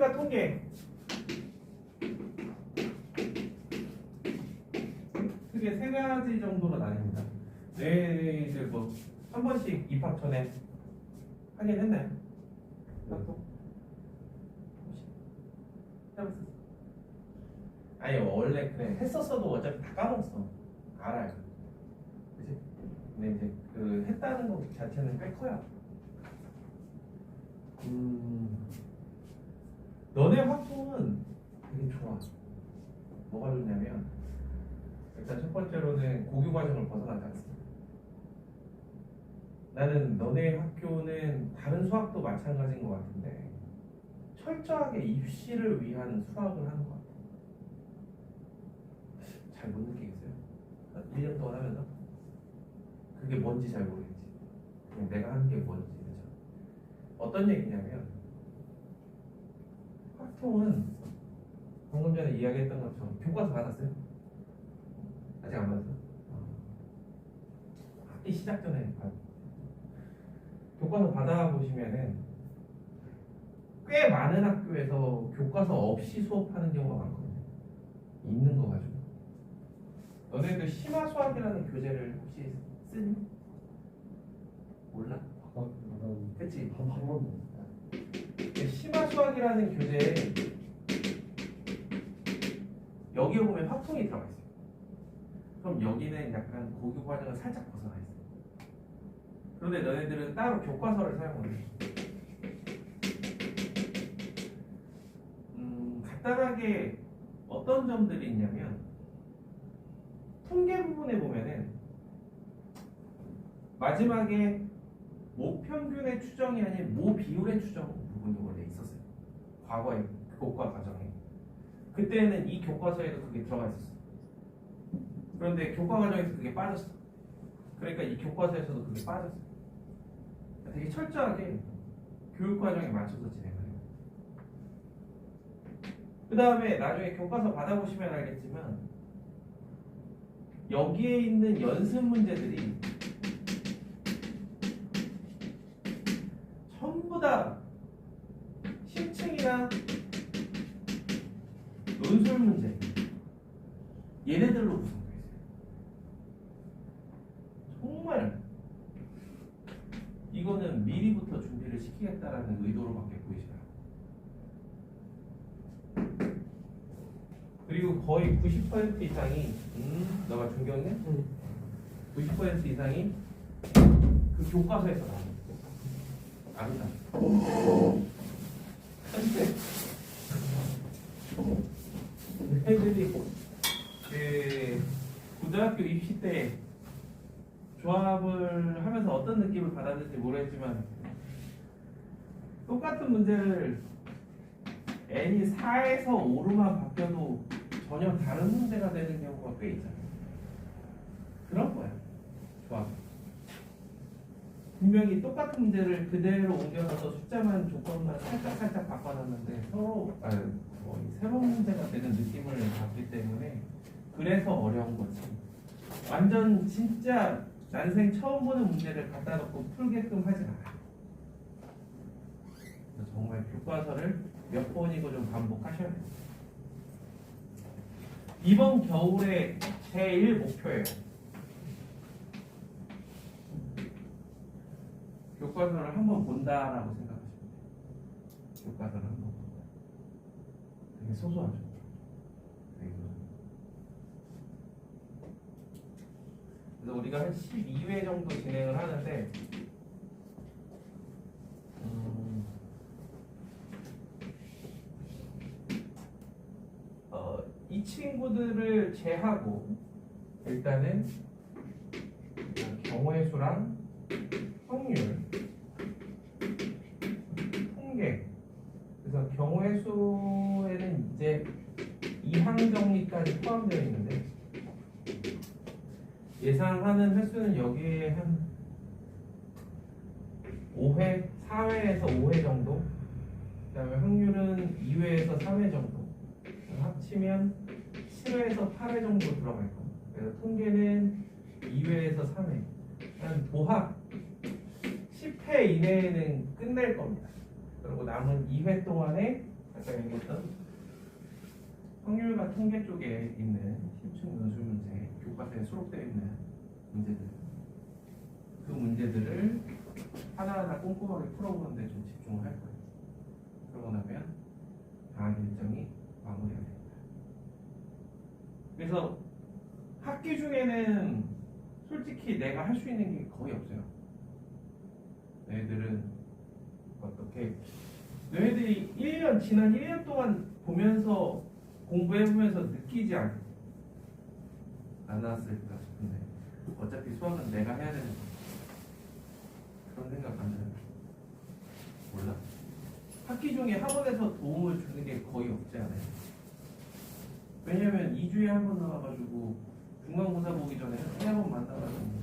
평균과 통계. 크게 세 가지 정도로 나뉩니다. 네, 뭐 한 번씩 입학 전에 하긴 했나요? 학교? 해봤었어. 아니 원래 그래 했었어도 어차피 다 까먹었어. 알아요. 그치? 근데 이제 그 했다는 것 자체는 꽤 커요. 너네 확통은 되게 좋아. 뭐가 좋냐면 일단 첫 번째로는 고교 과정을 벗어나지 않습니다. 나는 너네 학교는 다른 수학도 마찬가지인 것 같은데 철저하게 입시를 위한 수학을 하는 것 같아. 잘 못 느끼겠어요? 1년 동안 하면서 그게 뭔지 잘 모르겠지. 그냥 내가 하는 게 뭔지. 그죠? 어떤 얘기냐면 학통은 방금 전에 이야기했던 것처럼 교과서 받았어요? 아직 안 받았어? 학기 시작 전에 교과서 받아보시면은 꽤 많은 학교에서 교과서 없이 수업하는 경우가 많거든요. 있는 거 가지고. 너네도 심화 수학이라는 교재를 혹시 쓰니? 몰라? 그치? 한 번도. 심화 수학이라는 교재에 여기에 보면 확통이 들어가 있어요. 그럼 여기는 약간 고교 과정을 살짝 벗어나 있어요. 그런데 너네들은 따로 교과서를 사용을 해. 간단하게 어떤 점들이 있냐면 통계 부분에 보면은 마지막에 모평균의 추정이 아닌 모비율의 추정 부분이 원래 있었어요. 과거의 교과 과정에. 그때는 이 교과서에도 그게 들어가 있었어. 그런데 교과 과정에서 그게 빠졌어. 그러니까 이 교과서에서도 그게 빠졌어. 되게 철저하게 교육 과정에 맞춰서 진행을 해요. 그 다음에 나중에 교과서 받아보시면 알겠지만 여기에 있는 연습 문제들이 전부 다 심층이나 논술 문제 얘네들로 구성되어 있어요. 정말 이거는 미리부터 준비를 시키겠다라는 의도로밖에 보이지 않아요. 그리고 거의 90% 이상이 너가 중경이네? 90% 이상이 그 교과서에서 나와요. 아니다. 애들이 그 고등학교 입시 때 조합을 하면서 어떤 느낌을 받았는지 모르겠지만 똑같은 문제를 n이 4에서 5로만 바뀌어도 전혀 다른 문제가 되는 경우가 꽤 있잖아요. 그런 거야. 조합. 분명히 똑같은 문제를 그대로 옮겨서 숫자만 조건만 살짝 바꿔놨는데 서로 새로운 문제가 되는 느낌을 받기 때문에 그래서 어려운 거지. 완전 진짜 난생 처음 보는 문제를 갖다 놓고 풀게끔 하진 않아요. 정말 교과서를 몇 번이고 좀 반복하셔야 돼요. 이번 겨울의 제일 목표예요. 교과서를 한번 본다라고 생각하시면 돼요. 교과서를 한번 본다. 되게 소소하죠. 되게 소소하죠. 그래서 우리가 한 12회 정도 진행을 하는데 이 친구들을 제하고 일단은 경우의 수랑 확률, 통계. 그래서 경우의 수에는 이제 이항정리까지 포함되어 있는데 예상하는 횟수는 여기에 한 5회, 4회에서 5회 정도. 그 다음에 확률은 2회에서 3회 정도. 합치면 7회에서 8회 정도 들어갈 겁니다. 그래서 통계는 2회에서 3회. 한 도합 10회 이내에는 끝낼 겁니다. 그리고 남은 2회 동안에 한 아까 얘기했던 확률과 통계 쪽에 있는 심층 연수 문제, 교과서에 수록되어 있는 문제들, 그 문제들을 하나하나 꼼꼼하게 풀어보는 데 좀 집중을 할 거예요. 그러고 나면 방학 일정이 마무리가 됩니다. 그래서 학기 중에는 솔직히 내가 할 수 있는 게 거의 없어요. 너희들은 어떻게, 너희들이 지난 1년 동안 보면서 공부해보면서 느끼지 않았을까 싶은데, 어차피 수학은 내가 해야 되는 거, 그런 생각 안 드는 몰라? 학기 중에 학원에서 도움을 주는 게 거의 없지 않아요? 왜냐면 2주에 한 번 나와가지고 중간고사 보기 전에 한 번 만나가지고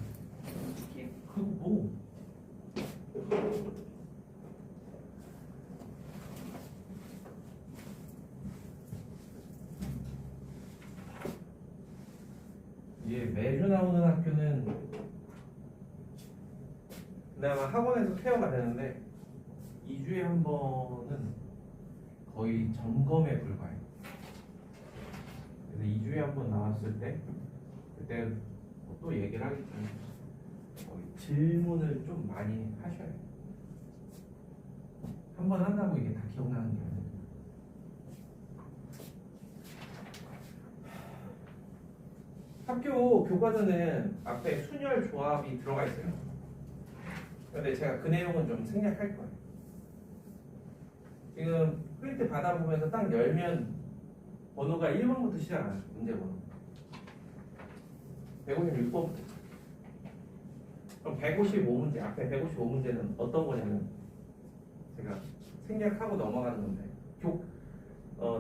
그거 뭐 이게 매주 나오는 학교는 그나마 학원에서 케어가 되는데 2주에 한 번은 거의 점검에 불과해요. 그래서 2주에 한 번 나왔을 때 그때 또 얘기를 하기 때문에 거의 질문을 좀 많이 하셔야 돼요. 한 번 한다고 이게 다 기억나는 게 아니에요. 학교 교과서는 앞에 순열 조합이 들어가 있어요. 근데 제가 그 내용은 좀 생략할 거예요. 지금 프린트 받아보면서 딱 열면 번호가 1번부터 시작하죠. 문제 번호 156번부터. 그럼 155문제, 앞에 155문제는 어떤 거냐면 제가 생략하고 넘어가는 건데,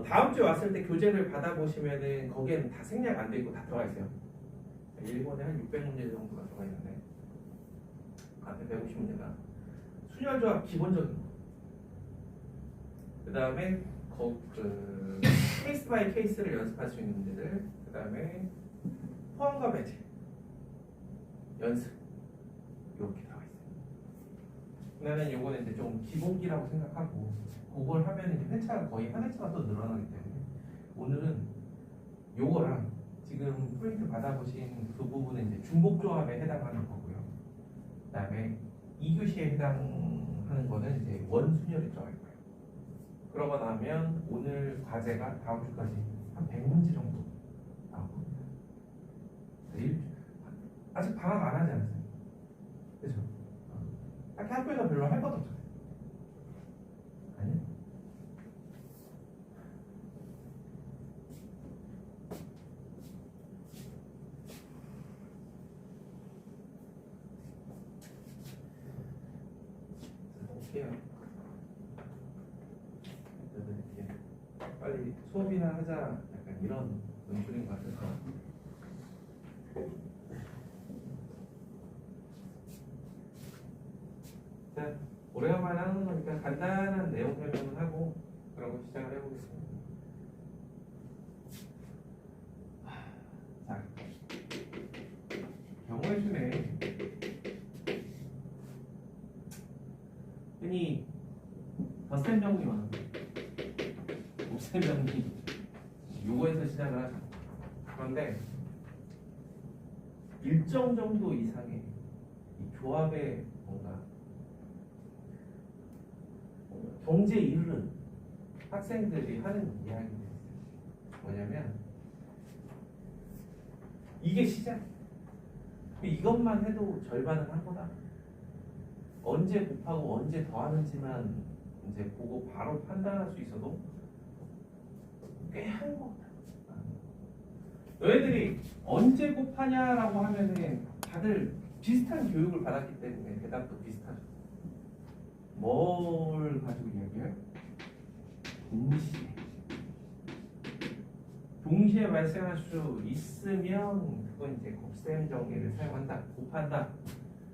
다음 주에 왔을 때 교재를 받아보시면은 거기에는 다 생략 안 돼 있고 다 들어가 있어요. 일본에 한 600문제 정도가 들어가 있는데 앞에 150문제가 순열조합 기본적인 거. 그 다음에 케이스 바이 케이스를 연습할 수 있는 문제들, 그 다음에 포함과 배제 연습, 이렇게 들어가 있어요. 나는 요거는 이제 좀 기본기라고 생각하고, 그걸 하면 이제 회차가 거의 한 회차가 또 늘어나기 때문에 오늘은 요거랑 지금 프린트 받아보신 그 부분은 이제 중복조합에 해당하는 거고요. 그 다음에 2교시에 해당하는 거는 이제 원순열이 들어갈 거예요. 그러고 나면 오늘 과제가 다음 주까지 한 100문제 정도 나오거든요. 아직 방학 안 하지 않았어요? 그죠? 딱히 학교에서 별로 할 것도 없잖아요. 아니요? 어떻게요? 빨리 수업이나 하자, 약간 이런 논술인 것 같아서. 자, 오래간만에 하는 거니까 간단한 내용 설명을 하고 그러고 시작을 해보겠습니다. 자, 경우의 수네 흔히 덧셈 정리와 곱셈 정리 요거에서 시작을 하죠. 그런데 일정 정도 이상의 이 조합의 뭔가 경제에 이르는 학생들이 하는 이야기가 있어요. 뭐냐면 이게 시작, 이것만 해도 절반은 한 거다. 언제 곱하고 언제 더하는지만 이제 보고 바로 판단할 수 있어도 꽤 한 거다. 너희들이 언제 곱하냐라고 하면은 다들 비슷한 교육을 받았기 때문에 대답도 비슷하죠. 뭘 가지고 이야기해요? 동시에 발생할 수 있으면 그건 이제 곱셈 정리를 사용한다. 곱한다.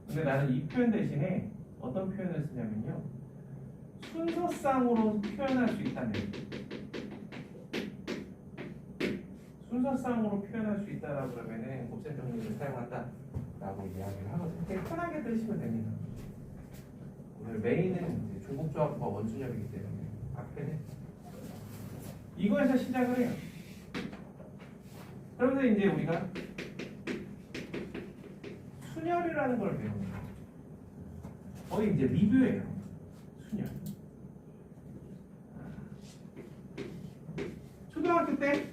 근데 나는 이 표현 대신에 어떤 표현을 쓰냐면요, 순서상으로 표현할 수 있다는 얘기예요. 순서상으로 표현할 수 있다라고 그러면은 곱셈 정리를 사용한다라고 이야기를 하거든요. 되게 편하게 들으시면 됩니다. 오늘 메인은 중복조합과 원순열이기 때문에 앞에는 이거에서 시작을 해요. 그러면서 이제 우리가 순열이라는 걸 배웁니다. 거의 이제 리뷰예요. 순열. 초등학교 때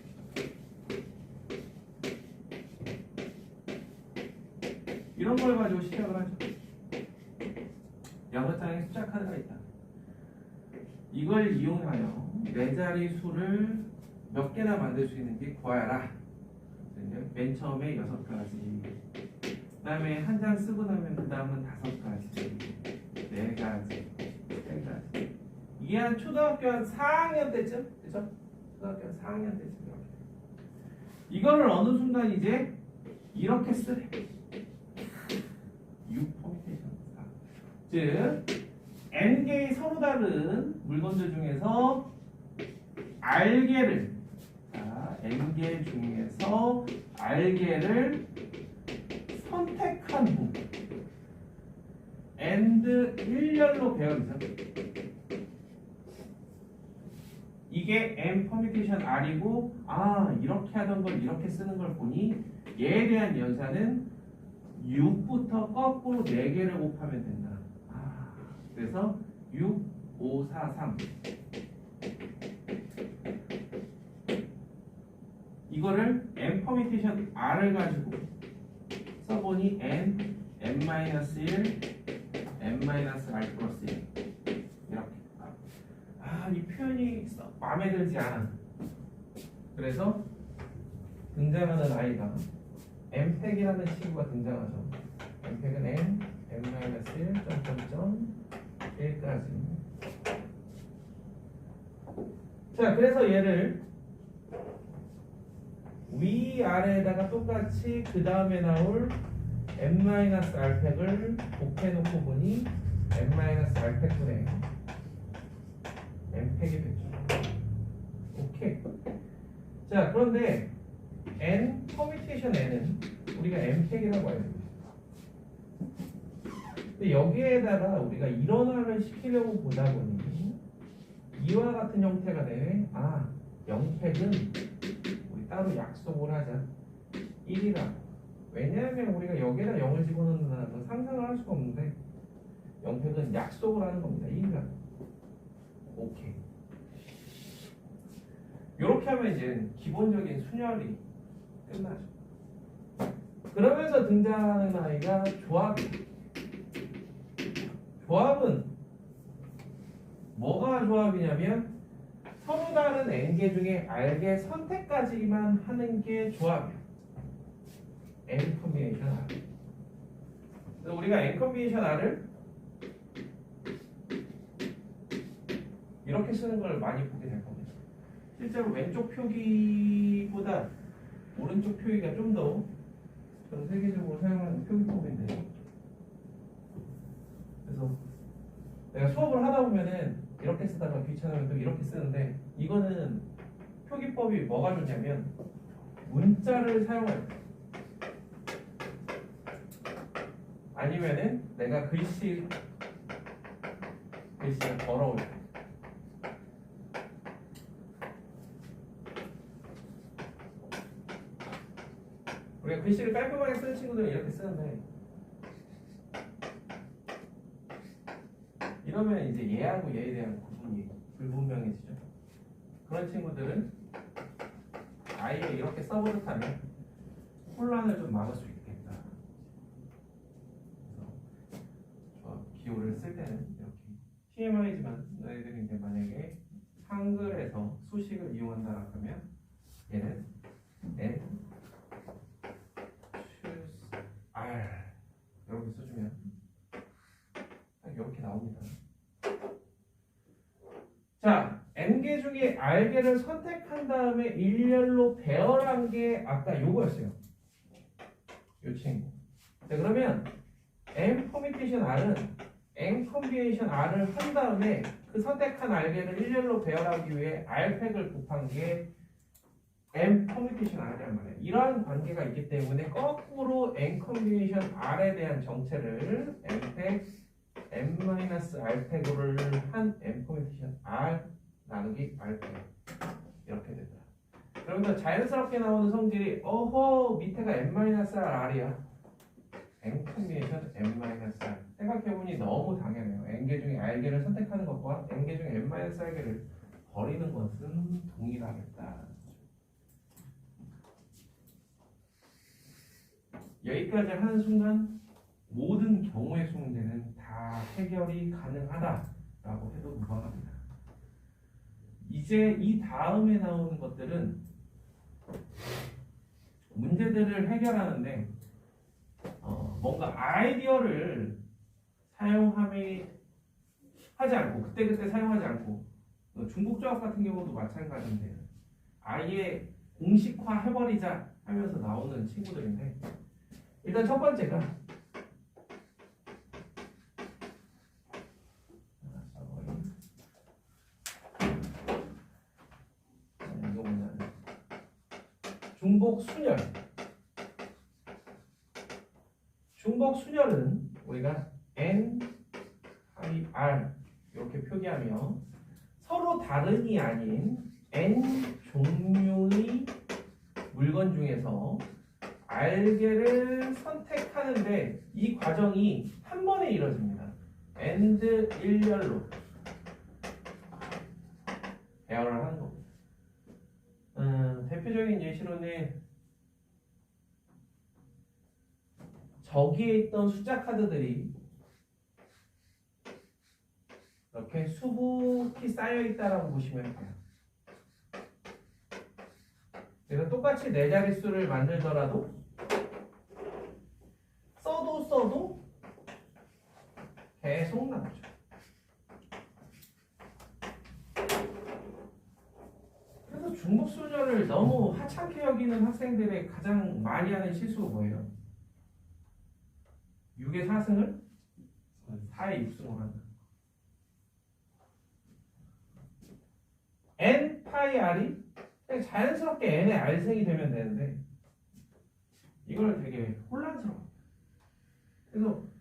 이런 걸 가지고 시작을 하죠. 영어장에 숫자 카드가 있다. 이걸 이용하여 네 자리 수를 몇 개나 만들 수 있는지 구하여라. 맨 처음에 6가지, 그 다음에 한 장 쓰고 나면 그 다음은 5가지, 4가지, 3가지. 이게 한 초등학교 한 4학년 때쯤? 그죠? 초등학교 한 4학년 때쯤 이렇게. 이거를 어느 순간 이제 이렇게 쓰래. 퍼미테이션. 즉 n개의 서로 다른 물건들 중에서 R개를, 자, n개 중에서 R개를 선택한 후 and 일렬로 배열이죠. 이게 n 퍼뮤테이션 R이고, 아, 이렇게 하던 걸 이렇게 쓰는 걸 보니 얘에 대한 연산은 6부터 거꾸로 4개를 곱하면 된다. 아, 그래서 6, 5, 4, 3 이거를 n 퍼뮤테이션 R을 가지고 써보니 n, n-1, n-r 플러스 1 이렇게. 아, 이 표현이 마음에 들지 않아. 그래서 등장하는 아이가 m팩이라는 친구가 등장하죠. m팩은 n, n-1, 점점점 1까지. 자, 그래서 얘를 위아래에다가 똑같이 그 다음에 나올 n-r팩을 곱해놓고 보니 n-r팩분의 n팩이 되죠. 오케이. 자, 그런데 n 퍼뮤테이션 n은 우리가 n팩이라고 해야 됩니다. 근데 여기에다가 우리가 일원화를 시키려고 보다 보니 이와 같은 형태가 되네. 아, 0팩은 우리 따로 약속을 하자. 1이라고. 왜냐하면 우리가 여기에다 0을 집어넣는다는 건 상상을 할 수가 없는데 0팩은 약속을 하는 겁니다. 1이라고. 오케이. 이렇게 하면 이제 기본적인 순열이 끝나죠. 그러면서 등장하는 아이가 조합이에요. 조합은 뭐가 조합이냐면 서로 다른 n개 중에 r개 선택까지만 하는 게 조합이에요. n 컨비네이션 r. 그래서 우리가 n 컨비네이션 r을 이렇게 쓰는 걸 많이 보게 될 겁니다. 실제로 왼쪽 표기보다 오른쪽 표기가 좀 더 전 세계적으로 사용하는 표기법인데, 그래서 내가 수업을 하다 보면은 이렇게 쓰다가 귀찮으면 또 이렇게 쓰는데, 이거는 표기법이 뭐가 좋냐면 문자를 사용할 때, 아니면은 내가 글씨가 더러울 때, 우리가 글씨를 깔끔하게 쓰는 친구들은 이렇게 쓰는데, 이러면 이제 얘하고 얘에 대한 구분이 불분명해지죠. 그런 친구들은 아예 이렇게 써버릇하면 혼란을 좀 막을 수 있겠다. 그래서 기호를 쓸 때는 이렇게 TMI지만 너희들이 이제 만약에 한글에서 수식을 이용한다 그러면 얘는 N, R 이렇게 써주면 딱 이렇게 나옵니다. 자, n개 중에 r개를 선택한 다음에 일렬로 배열한 게 아까 요거였어요. 요 친구. 자, 그러면 n 퍼뮤테이션 r은 n 컨비네이션 r을 한 다음에 그 선택한 r개를 일렬로 배열하기 위해 r팩을 곱한 게 n 퍼뮤테이션 r이란 말이에요. 이러한 관계가 있기 때문에 거꾸로 n 컨비네이션 r에 대한 정체를 n팩 n-r팩으로를 한 n 퍼뮤테이션 r 나누기 r팩 이렇게 된다. 그러면 자연스럽게 나오는 성질이 어허 밑에가 n-r이야. n 콤비네이션 n-r. 생각해보니 너무 당연해요. n개 중에 r개를 선택하는 것과 n개 중에 n-r개를 버리는 것은 동일하겠다. 여기까지 하는 순간 모든 경우의 수문제는 다 해결이 가능하다라고 해도 무방합니다. 이제 이 다음에 나오는 것들은 문제들을 해결하는데 뭔가 아이디어를 사용하지 않고 그때그때 사용하지 않고 중복조합 같은 경우도 마찬가지인데 아예 공식화 해버리자 하면서 나오는 친구들인데 일단 첫 번째가 이거 뭐냐면 중복순열. 중복순열은 우리가 n, i, r 이렇게 표기하며 서로 다른이 아닌 n 종류의 물건 중에서 r개를 선택하는데 이 과정이 한 번에 이루어집니다. and 일렬로 배열을 하는 겁니다. 대표적인 예시로는 저기에 있던 숫자 카드들이 이렇게 수북히 쌓여 있다라고 보시면 돼요. 그래서 똑같이 네 자릿수를 만들더라도 써도 계속 나오죠. 그래서 중복순열을 너무 하찮게 여기는 학생들의 가장 많이 하는 실수가 뭐예요? 6의 4승을 4의 6승으로 한다. n 파이 r이 그냥 자연스럽게 n의 r승이 되면 되는데 이걸 되게 혼란스러워. 그래서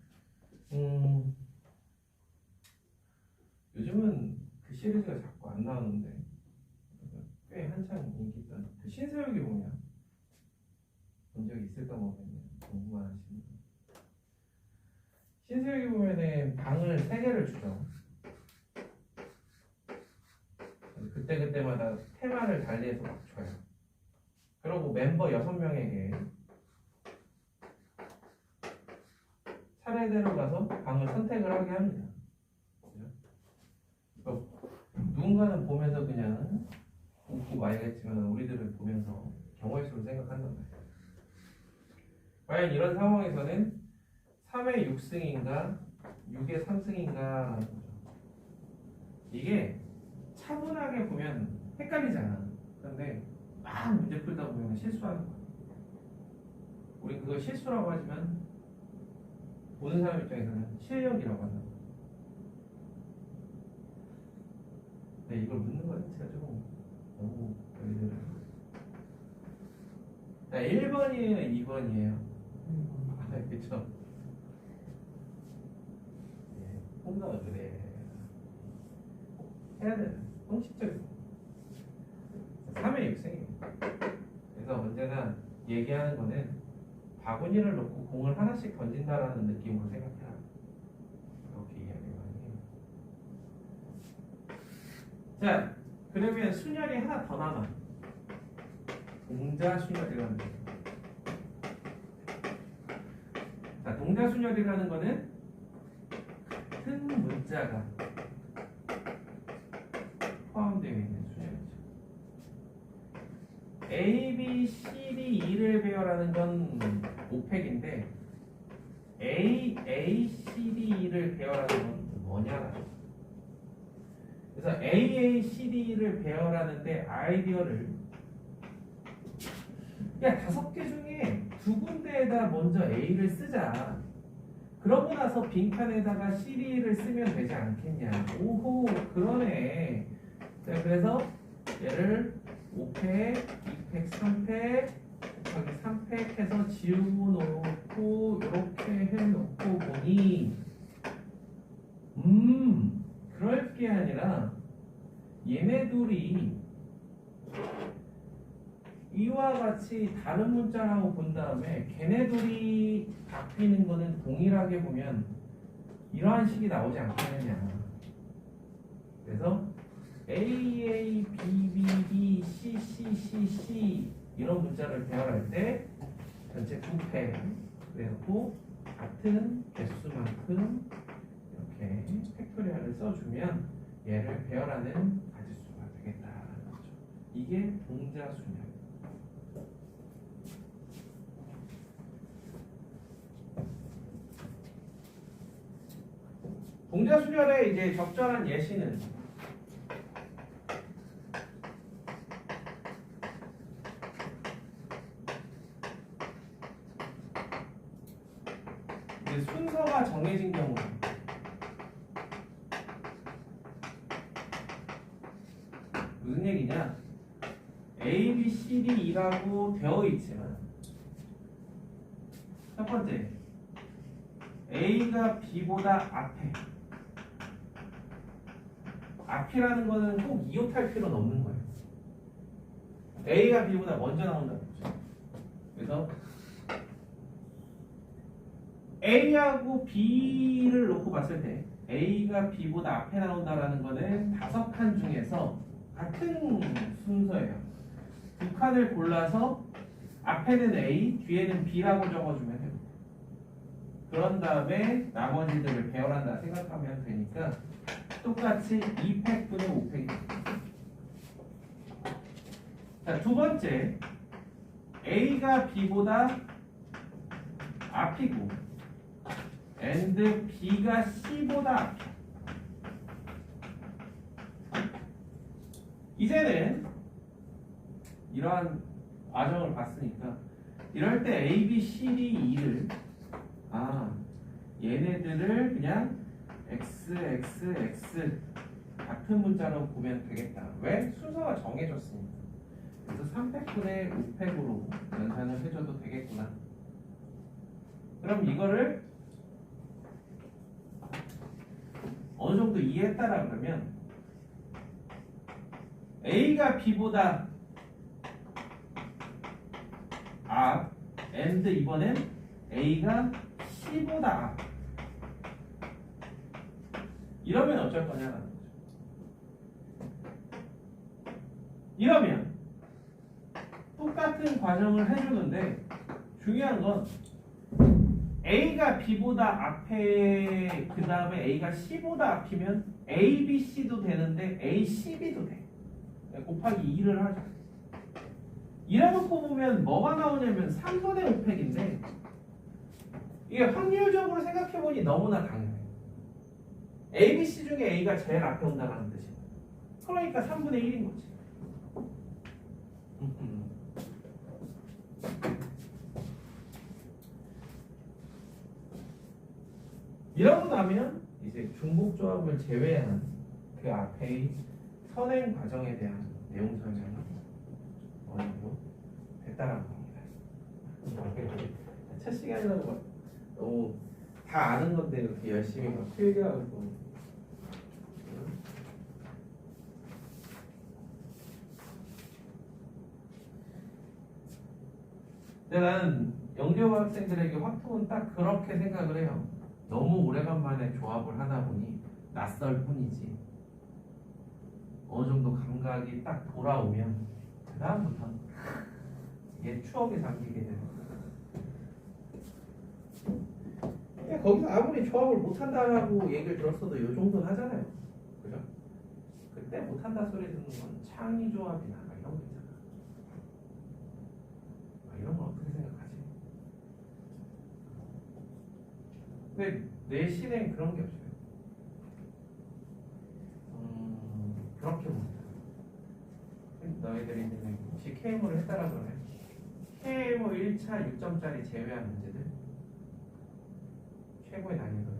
요즘은 그 시리즈가 자꾸 안 나오는데 꽤 한창 인기 있던 그 신서유기 보면 본 적이 있을까 모르겠네요. 궁금하시는 분. 신서유기 보면은 방을 3개를 주죠. 그때마다 테마를 달리해서 막 줘요. 그리고 멤버 6명에게 차례대로 가서 방을 선택을 하게 합니다. 누군가는 보면서 그냥 웃고 말겠지만 우리들은 보면서 경우의 수를 생각한단 말이에요. 과연 이런 상황에서는 3의 6승인가 6의 3승인가 이게 차분하게 보면 헷갈리잖아. 그런데 막 문제 풀다 보면 실수하는 거야. 우리 그거 실수라고 하지만 보는 사람 입장에서는 실력이라고 한다. 근데 이걸 묻는 거 자체가 좀 너무 저희들은 1번이에요 2번이에요? 그쵸? 혼자가 그래 해야 되는 형식적인 3의 6승이에요. 그래서 언제나 얘기하는 거는 바구니를 놓고 공을 하나씩 던진다라는 느낌으로 생각해라. 그렇게 이야기를 많이 해요. 자, 그러면 순열이 하나 더 남아. 동자순열이라는 거예요. 자, 동자순열이라는 거는 같은 문자가 포함되어 있는 순열이죠. A, B, C, D, E를 배열하는 건 5팩인데 A, A, C, D, E를 배열하는 건 뭐냐라죠. 그래서 A, A, C, D를 배열하는데 아이디어를 야 5개 중에 2군데에다 먼저 A를 쓰자. 그러고 나서 빈칸에다가 CD를 쓰면 되지 않겠냐. 오호 그러네. 자, 그래서 얘를 5팩, 2팩, 3팩 곱하기 3팩 해서 지우고 놓고 이렇게 해놓고 보니 그럴 게 아니라 얘네 둘이 이와 같이 다른 문자라고 본 다음에 걔네들이 바뀌는 거는 동일하게 보면 이러한 식이 나오지 않겠느냐. 그래서 A, B, B, B, C, C, C, C 이런 문자를 배열할 때 전체 부패 그래갖고 같은 개수만큼 이렇게 팩토리얼을 써주면 얘를 배열하는 가지수가 되겠다라는 거죠. 이게 동자순열. 동자순열의 이제 적절한 예시는 이제 순서가 정해진 경우. 무슨 얘기냐? A, B, C, D라고 되어 있지만 첫 번째 A가 B보다 앞이라는 거는 꼭 이웃할 필요는 없는 거예요. A가 B보다 먼저 나온다는 거죠. 그래서 A하고 B를 놓고 봤을 때 A가 B보다 앞에 나온다라는 거는 5칸 중에서 같은 순서예요. 2칸을 골라서 앞에는 A, 뒤에는 B라고 적어주면 돼요. 그런 다음에 나머지들을 배열한다 생각하면 되니까 똑같이 2팩분의 5팩이 자, 두 번째 A가 B보다 앞이고 and B가 C보다 앞이야. 이제는 이러한 과정을 봤으니까 이럴 때 A, B, C, D, E를 얘네들을 그냥 X, X, X 같은 문자로 보면 되겠다. 왜? 순서가 정해졌으니까. 그래서 3팩분의 5팩으로 연산을 해줘도 되겠구나. 그럼 이거를 어느 정도 이해했다라 그러면 A가 B보다 앞 and 이번엔 A가 C보다 앞 이러면 어쩔 거냐라는 거죠. 이러면 똑같은 과정을 해주는데 중요한 건 A가 B보다 앞에 그 다음에 A가 C보다 앞이면 A, B, C도 되는데 A, C, B도 돼. 곱하기 2를 하죠. 이래놓고 보면 뭐가 나오냐면 3분의 5팩인데 이게 확률적으로 생각해보니 너무나 당연해. A, B, C 중에 A가 제일 앞에 온다는 뜻이야. 그러니까 3분의 1인 거지. 이러고 나면 이제 중복조합을 제외한 그 앞의 선행 과정에 대한 내용 설명이 어느 정도 됐다라는 겁니다. 첫 시간이라고 너무 다 아는 건데 이렇게 열심히 막 필기하고 근데 나는 영재고 학생들에게 확통은 딱 그렇게 생각을 해요. 너무 오래간만에 조합을 하다 보니 낯설 뿐이지 어느 정도 감각이 딱 돌아오면 그 다음부터 이게 추억에 잠기게 되는 거예요. 거기서 아무리 조합을 못한다라고 얘기를 들었어도 이 정도는 하잖아요. 그죠? 그때 못한다 소리 듣는 건 창의조합이나 이런 거 있잖아. 이런 건 어떻게 생각하지? 근데 내신엔 그런 게 없어요. 그렇게 못해. 너희들이 혹시 KMO를 했다라 그러면 KMO 1차 6점짜리 제외한 문제들 최고의 난이도는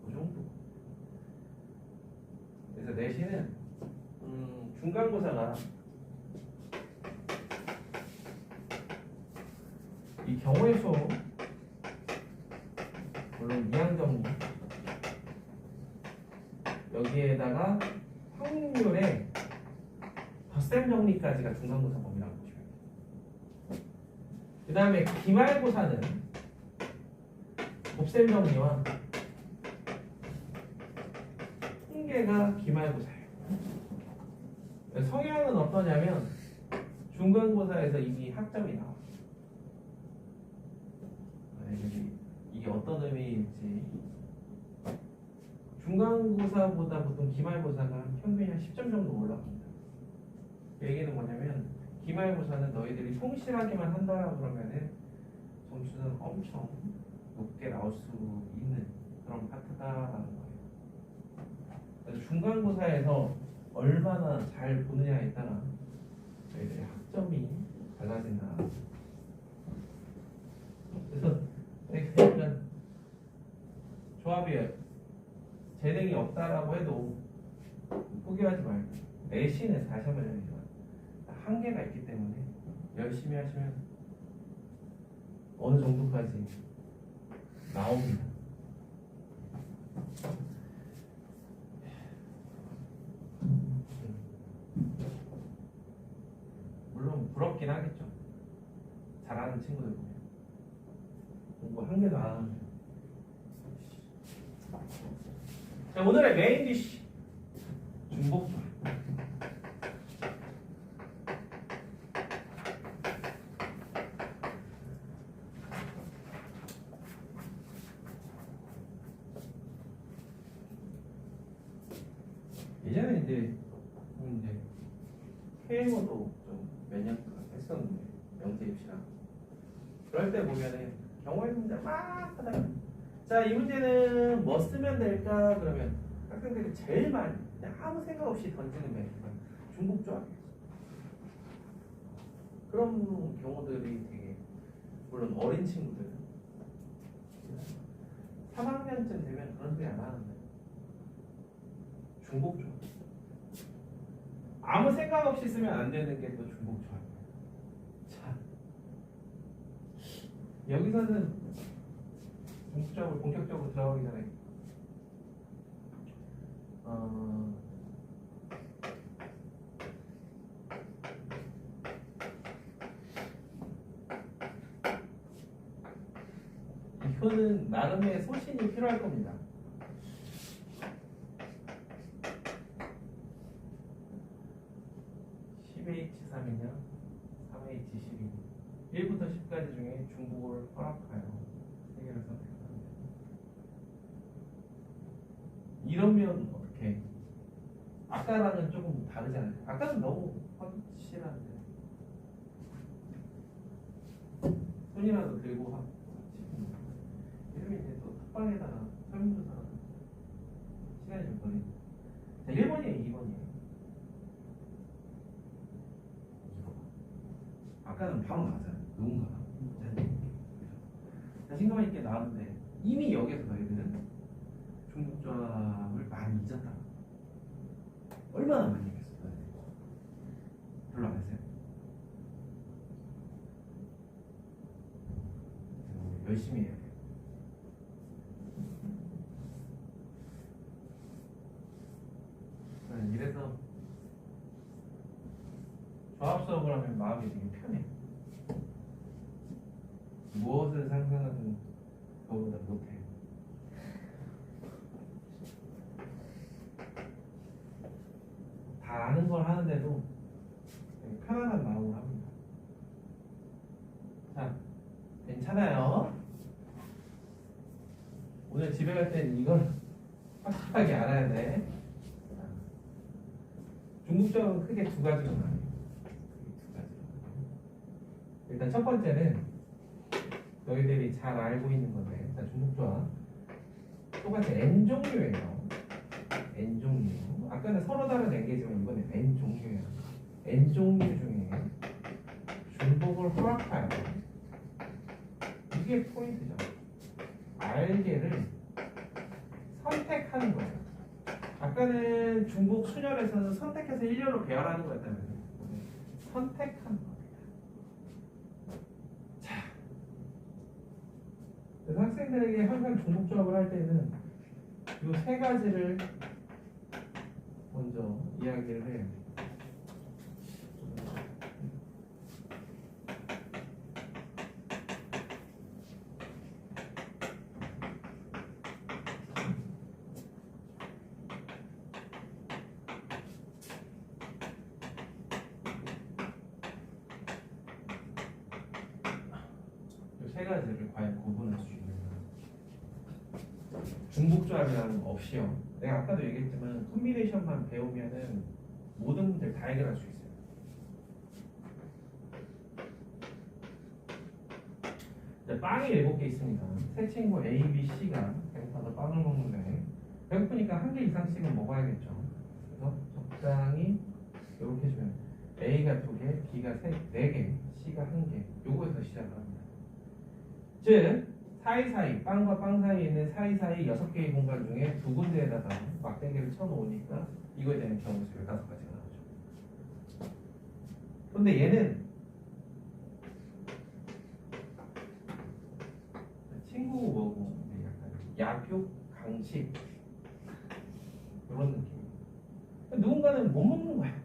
그 정도. 그래서 내신은 중간고사가 이 경우의 수 물론 2항정리 여기에다가 확률에 덧셈 정리까지가 중간고사 범위라고 보시면 돼요. 그 다음에 기말고사는 곱셈 정리와 통계가 기말고사예요. 성향은 어떠냐면 중간고사에서 이미 학점이 나와요. 이게 어떤 의미일지, 중간고사보다 보통 기말고사가 평균이 한 10점 정도 올라갑니다. 얘기는 뭐냐면 기말고사는 너희들이 성실하게만 한다라고 그러면은 점수는 엄청 높게 나올 수 있는 그런 파트다라는 거예요. 그래서 중간고사에서 얼마나 잘 보느냐에 따라 너희들의 학점이 달라진다. 그래서 그러니까 조합이 재능이 없다라고 해도 포기하지 말고, 내신은 다시 한번 얘기하지만 한계가 있기 때문에 열심히 하시면 어느 정도까지 나옵니다. 물론 부럽긴 하겠죠. 잘하는 친구들 보면 공부 한 개도 안 하는데. 자, 오늘의 메인 디쉬 중복조합. 예전에 이제 KMO도 좀 몇 년 동안 했었는데, 명제 입시랑 그럴 때 보면은 경우의 문제 막 하다가, 자, 이 문제는 뭐 쓰면 될까 그러면 학생들이 제일 많이 그냥 아무 생각 없이 던지는 멘트가 중복조합이에요. 그런 경우들이 되게, 물론 어린 친구들은 3학년쯤 되면 그런 소리 안 하는데, 중복조합, 아무 생각 없이 쓰면 안 되는 게 또 중복조합이에요. 자, 여기서는 중복조합을 본격적으로 들어가기 전에 이거는 나름의 소신이 필요할 겁니다. H3이냐 3H12 1부터 10까지 중에 중복을 허락하여 3개를 선택합니다. 이러면 어떻게? 아까랑은 조금 다르지 않아요? 아까는 너무 확실한데 손이라도 들고 하고, 이러면 이제 또 톡방에다가 설문조사 시간이 좀 걸리죠. 자, 1번이에요 2번이에요? 아까는 바로 나왔잖아요. 누군가가 자신감 있게 나왔는데, 이미 여기서 너희들은 중복조합을 많이 잊었다. 얼마나 많이 잊었어요? 별로 안 했어요. 열심히 해야 돼요. 이래서 조합 수업을 하면 마음이 되게 편해. 무엇을 상상하든 그거보다 못해. 다 아는 걸 하는데도 되게 편안한 마음으로 합니다. 자, 괜찮아요. 오늘 집에 갈 때는 이걸 확실하게 알아야 돼. 중복조합은 크게 두 가지로 나뉘어요. 일단 첫 번째는 너희들이 잘 알고 있는 건데, 일단 중복조합 똑같이 N종류예요. N종류. 아까는 서로 다른 N개지만 이번엔 N종류예요. N종류 중에 중복을 허락하여, 이게 포인트죠. R개를 선택하는 거예요. 아까는 중복 순열에서는 선택해서 일렬로 배열하는 거였다면, 선택하는 겁니다. 자, 그래서 학생들에게 항상 중복조합을 할 때는 이 세 가지를 먼저 이야기를 해요. 세 가지를 과연 구분할 수 있는가? 중복조합이라는 거 없이요. 내가 아까도 얘기했지만 콤비네이션만 배우면은 모든 문제를 다 해결할 수 있어요. 자, 빵이 7개 있습니다. 세 친구 A, B, C가 배고파서 빵을 먹는데 배고프니까 한 개 이상씩은 먹어야겠죠. 그래서 적당히 이렇게 해주면 A가 2개, B가 4개, C가 1개. 요거에서 시작을 합니다. 즉 사이사이 빵과 빵 사이에 있는 사이사이 6개의 공간 중에 두 군데에다가 막대기를 쳐놓으니까 이거에 대한 경우 수가 5가지가 나오죠. 그런데 얘는 친구고 뭐고 약간 약육, 강식 이런 느낌. 누군가는 못 먹는 거야.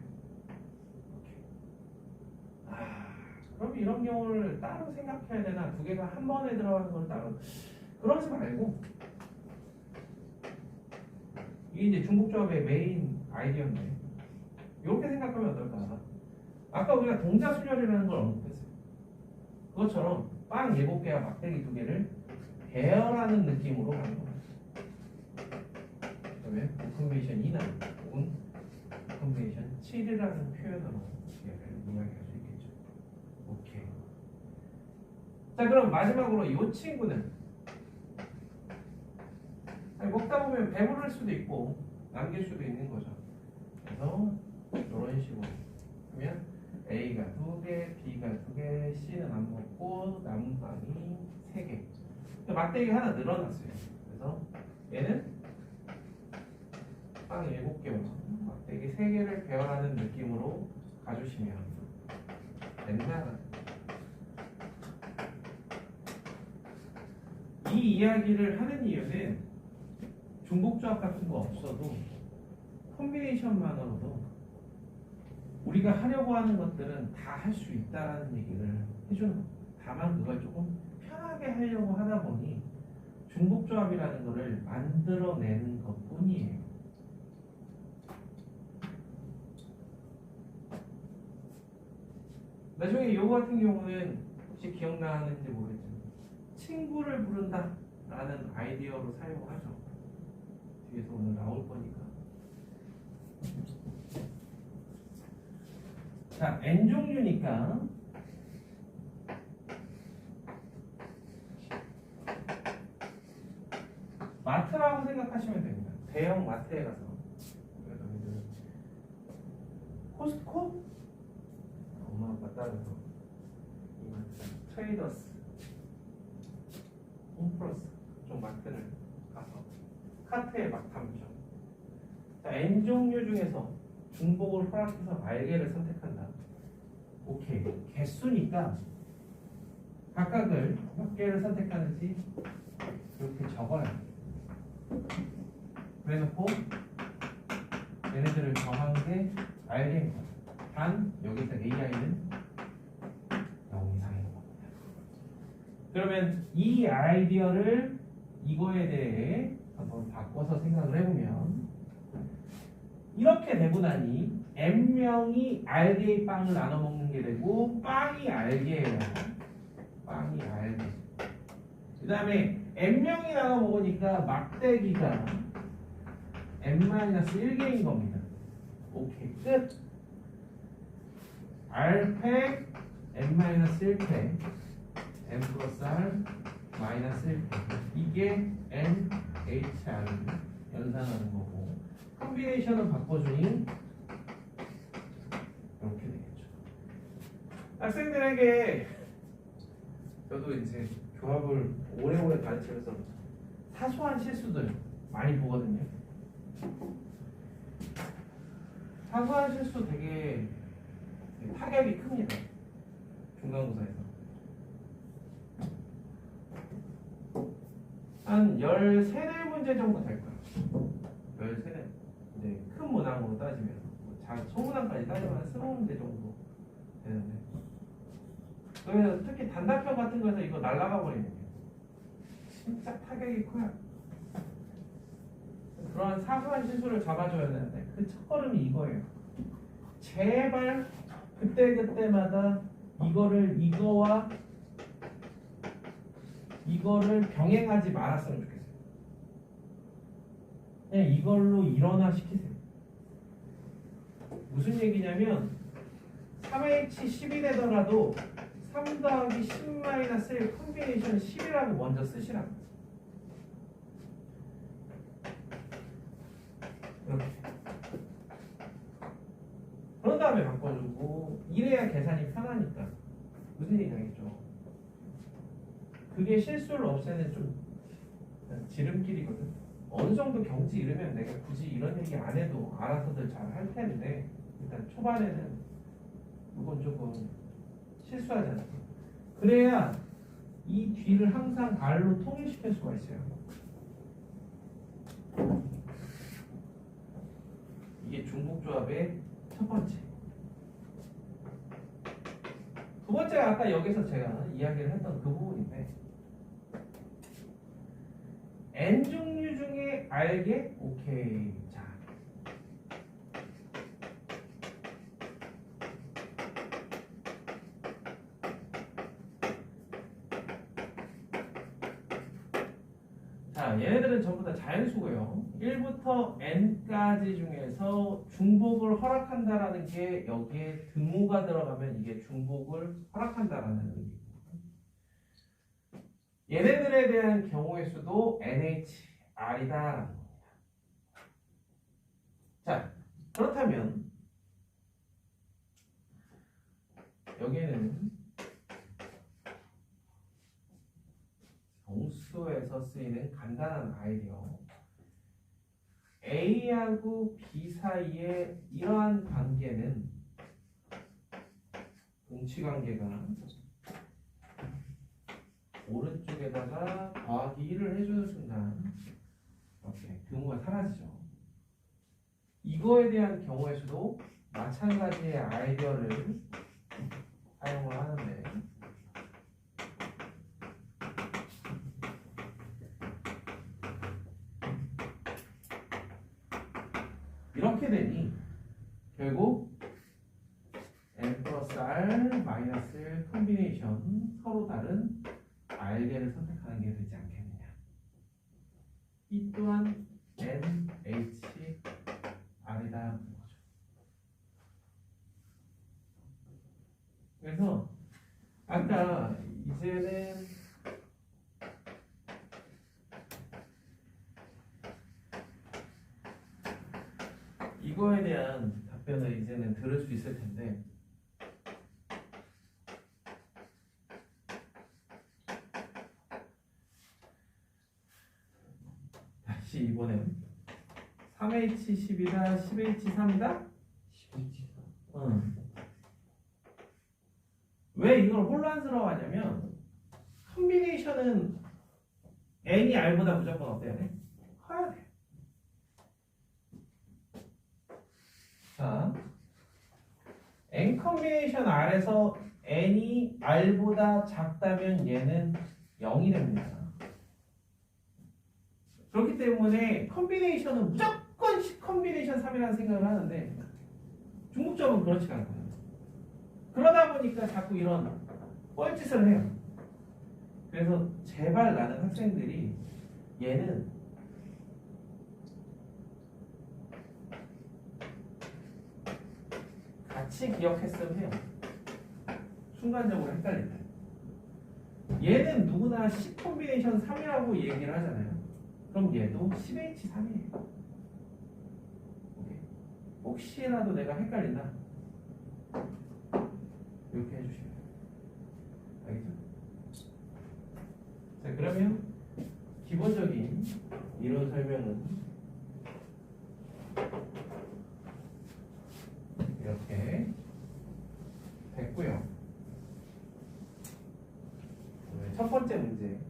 그럼 이런 경우를 따로 생각해야 되나? 두 개가 한 번에 들어가는 건 따로 그러지 말고 이게 이제 중복조합의 메인 아이디어인데 이렇게 생각하면 어떨까? 아까 우리가 동자순열이라는 걸 언급했어요. 그것처럼 빵 7개와 막대기 2개를 배열하는 느낌으로 가는 거예요. 그러면 콤비네이션 2나 혹은 콤비네이션 7이라는 표현으로 얘를 이야기할 수 있겠죠. 오케이. 자, 그럼 마지막으로 이 친구는 먹다 보면 배부를 수도 있고 남길 수도 있는 거죠. 그래서 이런 식으로 하면 A가 2개, B가 2개, C는 안 먹고 남은 빵이 3개. 막대기 하나 늘어났어요. 그래서 얘는 빵 7개와 막대기 3개를 배열하는 느낌으로 가주시면 된다. 이 이야기를 하는 이유는 중복조합 같은 거 없어도 콤비네이션만으로도 우리가 하려고 하는 것들은 다 할 수 있다는 얘기를 해주는 거예요. 다만 그걸 조금 편하게 하려고 하다 보니 중복조합이라는 것을 만들어내는 것 뿐이에요. 나중에 이거 같은 경우는 혹시 기억나는지 모르겠지만 친구를 부른다 라는 아이디어로 사용하죠. 뒤에서 오늘 나올 거니까. 자, N종류니까 마트라고 생각하시면 됩니다. 대형 마트에 가서 코스트코? 엄마 아빠 따라서 트레이더스, 홈플러스 좀 마트를 가서 카트에 막 담죠. 자, N종류 중에서 중복을 허락해서 말개를 선택한다. 오케이. 개수니까 각각을 몇 개를 선택하는지 이렇게 적어요. 그래놓고 얘네들을 정한 게 알개입니다. 단 여기서 AI는 0 이상인 겁니다. 그러면 이 아이디어를 이거에 대해 한번 바꿔서 생각을 해보면 이렇게 되고 나니 N명이 알개의 빵을 나눠 먹는 게 되고 빵이 알개예요. 빵이 알개. 그 다음에 N명이 나눠 먹으니까 막대기가 N-1개인 겁니다. 오케이, 끝. R팩 N-1팩 N 플러스 R 마이너스 1팩 이게 NHR을 연산하는 거고 콤비네이션을 바꿔주니 이렇게 되겠죠. 학생들에게 저도 이제 조합을 오래오래 가르치면서 사소한 실수들 많이 보거든요. 사소한 실수 되게 타격이 큽니다. 중간고사에서 한 13문제 정도 될 거예요. 13. 이제 큰 문항으로 따지면 소문항까지 따지면 한 20문제 정도 되는데 그래서 특히 단답형 같은 거에서 이거 날라가 버리는 게 진짜 타격이 커요. 그런 사소한 실수를 잡아줘야 되는데 그 첫걸음이 이거예요. 제발 그때그때마다 이거를 이거와 이거를 병행하지 말았으면 좋겠어요. 그냥 이걸로 일어나 시키세요. 무슨 얘기냐면 3H10이 되더라도 3 더하기 10-1 콤비네이션 10이라고 먼저 쓰시라고. 이렇게. 그런 다음에 바꿔주고 이래야 계산이 편하니까. 무슨 얘기인지 알겠죠? 그게 실수를 없애는 좀 지름길이거든. 어느 정도 경지 이르면 내가 굳이 이런 얘기 안 해도 알아서들 잘 할 텐데 일단 초반에는 이건 조금 실수하잖아. 그래야 이 뒤를 항상 R로 통일시킬 수가 있어요. 이게 중복조합의 첫 번째. 두 번째가 아까 여기서 제가 이야기를 했던 그 부분인데 N 종류 중에 알게? 오케이. 자. 자, 얘네들은 전부 다 자연수고요. 1부터 N까지 중에서 중복을 허락한다라는 게 여기에 등호가 들어가면 이게 중복을 허락한다라는 의미입니다. 얘네들에 대한 경우의 수도 NHR이다라는 겁니다. 자, 그렇다면 여기에는 정수에서 쓰이는 간단한 아이디어 A하고 B 사이의 이러한 관계는 동치관계가 오른쪽에다가 더하기 1을 해주는 순간 이렇게 등호가 사라지죠. 이거에 대한 경우의 수도 마찬가지의 아이디어를 사용을 하는데 이렇게 되니 결국 N 플러스 R 마이너스 1 콤비네이션 서로 다른 R개를 선택하는 게 되지 않겠느냐. 이 또한 NHR이다 거죠. 그래서 아까 이제는 이거에 대한 답변을 이제는 들을 수 있을 텐데 다시 이번엔 3H10이다 10H3이다? 10H3 왜 이걸 혼란스러워하냐면 콤비네이션은 N이 R보다 무조건 어때야 돼? 커야 돼. 자, N 콤비네이션 R에서 N이 R보다 작다면 얘는 0이 됩니다. 그렇기 때문에 콤비네이션은 무조건 10 콤비네이션 3이라는 생각을 하는데 중국적은 그렇지가 않거든요. 그러다 보니까 자꾸 이런 뻘짓을 해요. 그래서 제발 나는 학생들이 얘는 같이 기억했으면 해요. 순간적으로 헷갈린다. 얘는 누구나 10 콤비네이션 3이라고 얘기를 하잖아요. 그럼 얘도 10H3이에요. 오케이. 혹시라도 내가 헷갈린다. 이렇게 해주시면 돼요. 알겠죠? 자, 그러면 기본적인 이론 설명은 이렇게 됐고요. 첫 번째 문제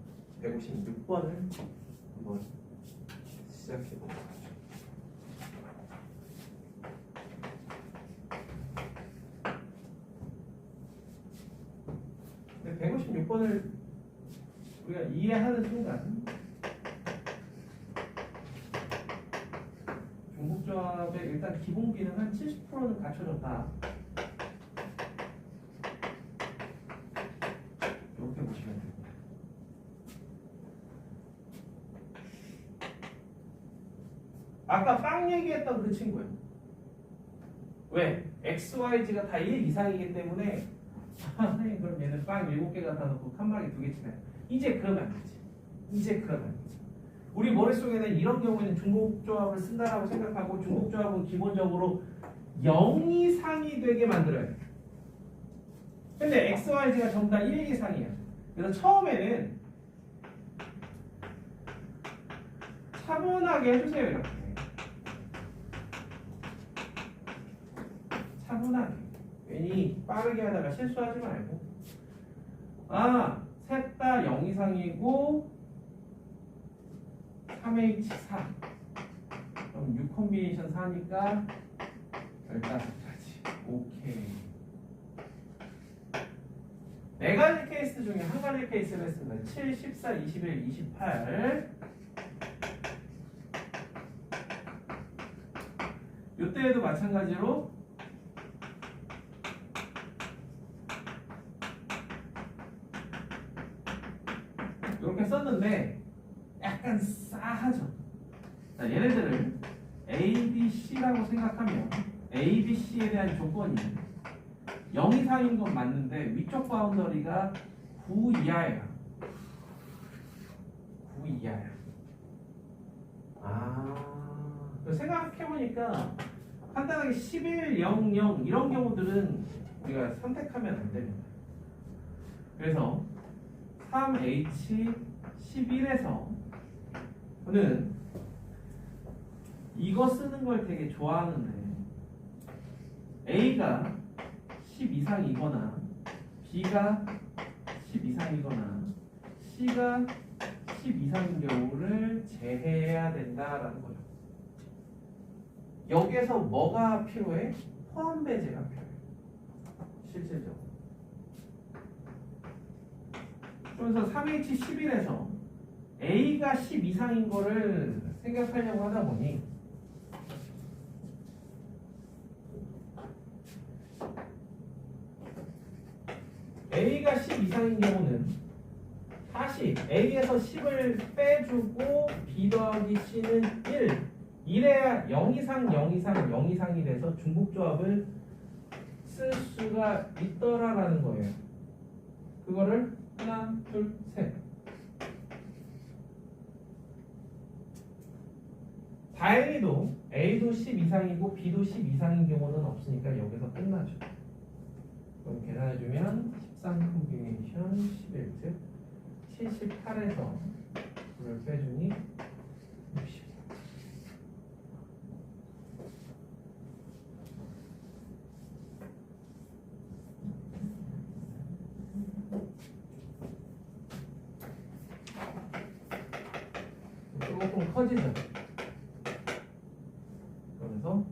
156번을 한번 시작해 보도록 하죠. 근데 156번을 우리가 이해하는 순간 중복조합의 일단 기본 기능 한 70%는 갖춰졌다. 이렇게 보시면 됩니다. 아까 빵 얘기했던 그 친구야. 왜? x, y, z가 다 1 이상이기 때문에 선생님 그럼 얘는 빵 7개 갖다 놓고 칸막이 2개 치네. 이제 그러면 안 되지. 이제 그러면 안 되지. 우리 머릿속에는 이런 경우에는 중복조합을 쓴다라고 생각하고 중복조합은 기본적으로 0 이상이 되게 만들어야 돼. 근데 x, y, z가 전부 다 1 이상이야. 그래서 처음에는 차분하게 해주세요. 이렇게 차분하게. 괜히 빠르게 하다가 실수하지 말고 셋 다 0 이상이고 3H4 그럼 6 콤비네이션 4니까 15가지. 오케이. 네 가지 케이스 중에 한 가지 케이스를 했습니다. 7, 14, 21, 28. 이때에도 마찬가지로 이렇게 썼는데 약간 싸하죠. 자, 얘네들을 A, B, C라고 생각하면 A, B, C에 대한 조건이 0 이상인 건 맞는데 위쪽 바운더리가 9 이하예요. 9 이하야. 생각해보니까 간단하게 11, 0, 0 이런 경우들은 우리가 선택하면 안 됩니다. 그래서 3H11에서 저는 이거 쓰는 걸 되게 좋아하는데 A가 10 이상이거나 B가 10 이상이거나 C가 10 이상인 경우를 제외해야 된다라는 거죠. 여기에서 뭐가 필요해? 포함 배제가 필요해. 실질적으로. 그래서 3H11에서 A가 10 이상인 거를 생각하려고 하다 보니 A가 10 이상인 경우는 다시 A에서 10을 빼주고 B 더하기 C는 1 이래야 0 이상, 0 이상, 0 이상이 돼서 중복조합을 쓸 수가 있더라라는 거예요. 그거를 하나, 둘, 셋. 다행히도 A도 10 이상이고 B도 10 이상인 경우는 없으니까 여기서 끝나죠. 그럼 계산해주면 13 콤비네이션 11, 즉 78에서 9를 빼주니 60. 조금 커지죠. 그러면서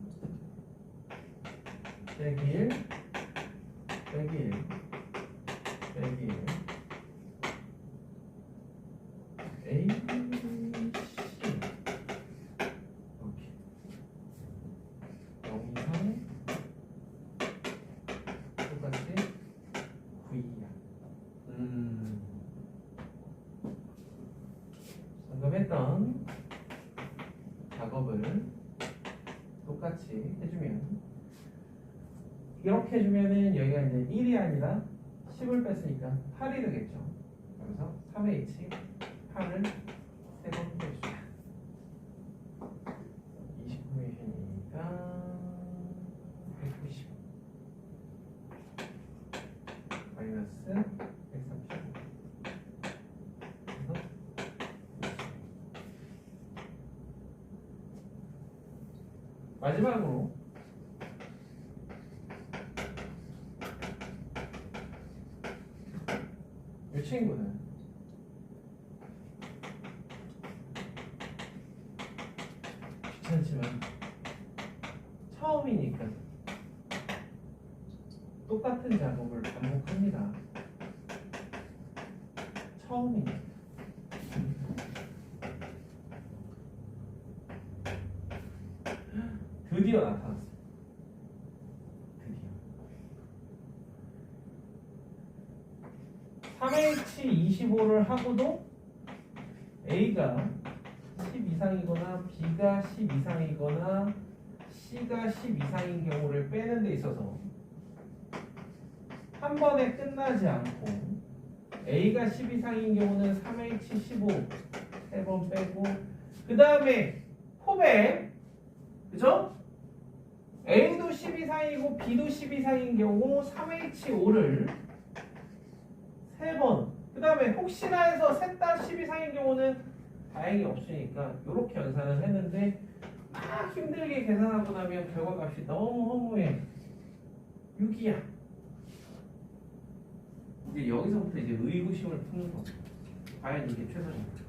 빼기 1, 빼기 1, 빼기 1, A, C 이렇게 0 이상 똑같이 9 이하. 방금 했던 작업을 똑같이 해주면 이렇게 해주면은 여기가 이제 1이 아니라 10을 뺐으니까 8이 되겠죠. 그래서 3H 8을 3번 빼주자. 20콤비네이션이니까 190 마이너스 135. 그래서 마지막으로 이 친구는 귀찮지만 처음이니까 똑같은 작업을 반복합니다. 처음이니까. 드디어 나타났어요. 드디어. 3H25를 하고도 A가 10 이상이거나 B가 10 이상이거나 C가 10 이상인 경우를 빼는 데 있어서 한 번에 끝나지 않고 A가 10 이상인 경우는 3H 15 3번 빼고 그 다음에 포배 그죠? A도 10 이상이고 B도 10 이상인 경우 3H5를 3번 그 다음에 혹시나 해서 셋 다 10 이상인 경우는 다행히 없으니까 이렇게 연산을 했는데 막 힘들게 계산하고 나면 결과값이 너무 허무해 6이야 이제 여기서부터 이제 의구심을 푸는 거고 과연 이게 최선인가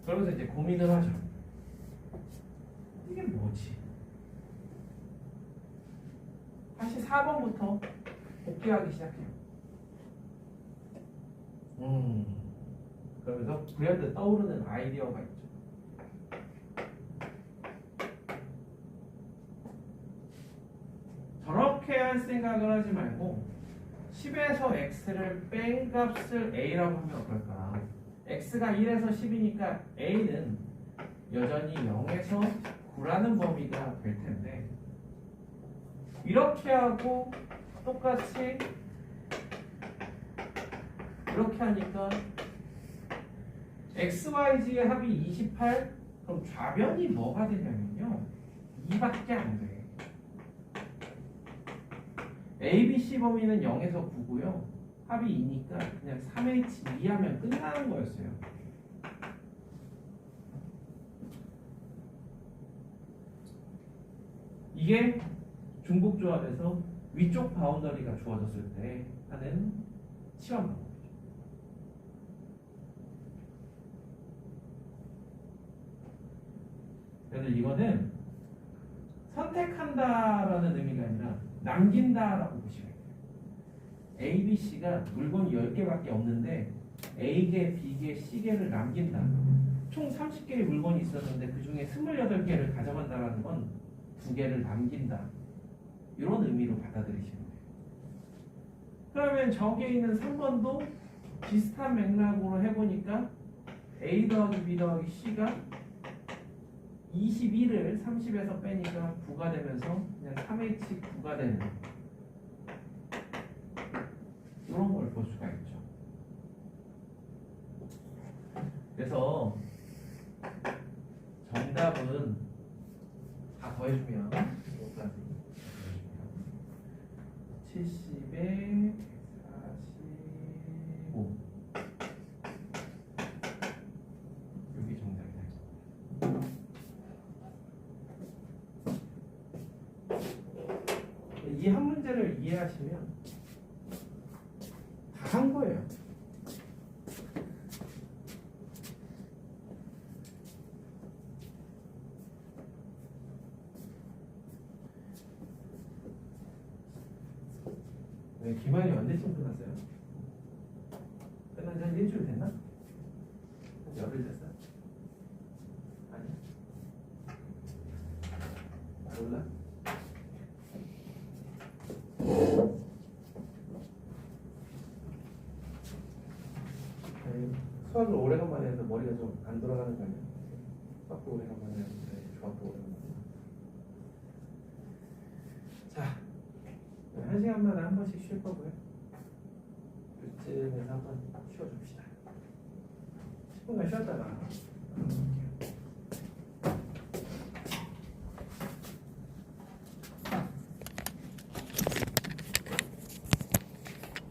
그러면서 이제 고민을 하죠 이게 뭐지? 다시 4번부터 복귀하기 시작해요 그러면서 불현듯 떠오르는 아이디어가 있죠 저렇게 할 생각을 하지 말고 10에서 x를 뺀 값을 a라고 하면 어떨까 x가 1에서 10이니까 a는 여전히 0에서 9라는 범위가 될 텐데 이렇게 하고 똑같이 이렇게 하니까 XYZ의 합이 28 그럼 좌변이 뭐가 되냐면요 2밖에 안 돼 ABC 범위는 0에서 9고요 합이 2니까 그냥 3H2 하면 끝나는 거였어요 이게 중복조합에서 위쪽 바운더리가 주어졌을 때 하는 치환 방법이죠 그래서 이거는 선택한다라는 의미가 아니라 남긴다라고 보시면 돼요. A, B, C가 물건이 10개밖에 없는데 A개, B개, C개를 남긴다. 총 30개의 물건이 있었는데 그 중에 28개를 가져간다는 건 2개를 남긴다. 이런 의미로 받아들이시면 돼요. 그러면 저기에 있는 3번도 비슷한 맥락으로 해보니까 A 더하기 B 더하기 C가 21을 30에서 빼니까 9가 되면서 그냥 3H9가 되는 이런 걸 볼 수가 있죠. 그래서 정답은 다 더해주면 70에 45 여기 정답이 되죠. 이 한 문제를 이해하시면 다 한 거예요. 네, 기말이 언제쯤 끝났어요? 끝난 지 한 일주일 됐나? 한 열흘 됐어요? 아니? 몰라? 수학을 오래간만에 해서 머리가 좀 안 돌아가는 거 아니야? 수학도 오래간만에 했는데 조합도 오래간만에 자 1시간만에 한 번씩 쉴 거고요 이쯤에서 한번 쉬어줍시다 10분간 쉬었다가